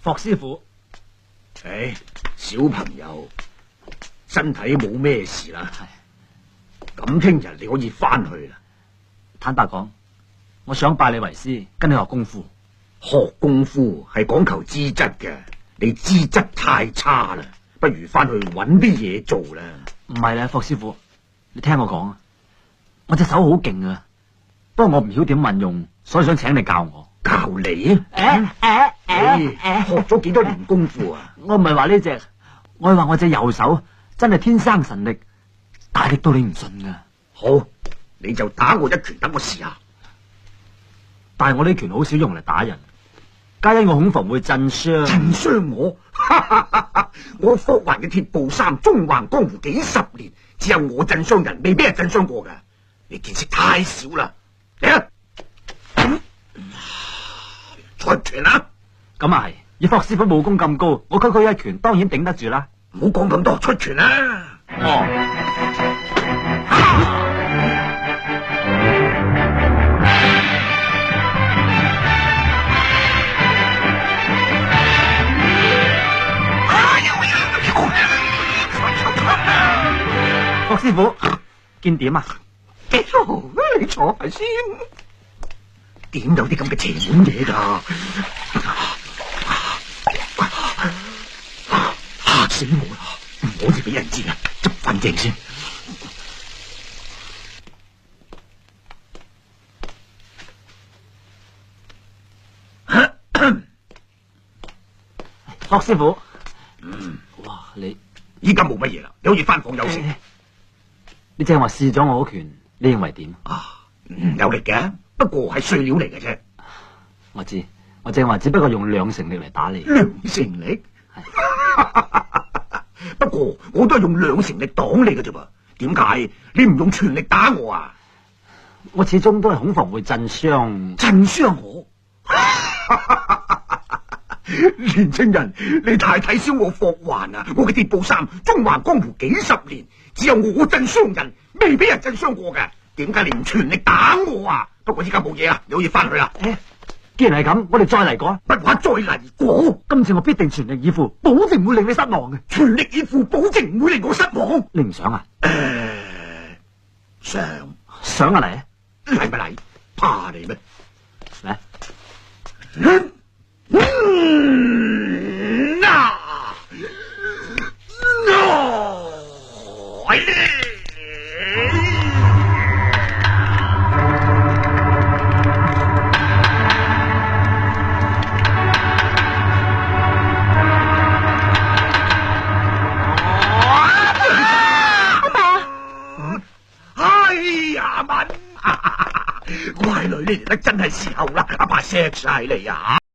霍師傅，小朋友，身體冇咩事啦。咁聽日你可以翻去啦。坦白講，我想拜你為師，跟你學功夫。學功夫係講求資質嘅，你資質太差啦，不如翻去搵啲嘢做啦。唔係啦，霍師傅，你聽我講啊，我隻手好勁啊，不過我唔曉點運用，所以想請你教我。教你啊？學咗幾多年功夫啊？我唔係話呢隻，我係話我隻右手真係天生神力，大力到你唔信噶。好，你就打我一拳，等我試下。但係我呢拳好少用嚟打人，皆因我恐防會震傷。震傷我？我霍環嘅鐵布衫縱橫江湖幾十年，只有我震傷人，未俾人震傷過噶。你見識太少啦！嚟啊！出拳啊！咁啊係，以霍師傅武功咁高，我區區一拳當然頂得住啦。唔好講咁多，出拳啦！霍師傅，見點啊？你坐下先。點有啲咁嘅邪門嘢噶？嚇死我啦！唔可以俾人知啊！執翻正先。霍師傅，哇，你依家冇乜嘢啦，你可以翻房休息。你正話試咗我嗰拳，你認為點啊？有力嘅，不過係碎料嚟嘅啫。我知，我正話只不過用兩成力嚟打你。兩成力？不過我都係用兩成力擋你嘅啫噃。點解你唔用全力打我啊？我始終都係恐防會震傷。震傷我？年青人，你太睇小我霍環啊！我嘅鐵布衫縱橫江湖幾十年，只有我震傷人，未俾人震傷過嘅。點解你唔全力打我啊？不過依家冇嘢啦，你可以翻去啦。既然係咁，我哋再嚟過。乜話再嚟過？今次我必定全力以赴，保證唔會令你失望嘅。全力以赴，保證唔會令我失望。你唔想啊？想啊嚟？嚟咪嚟？怕你咩？嚟！乖女，你嚟得真係時候啦！阿爸錫晒你啊！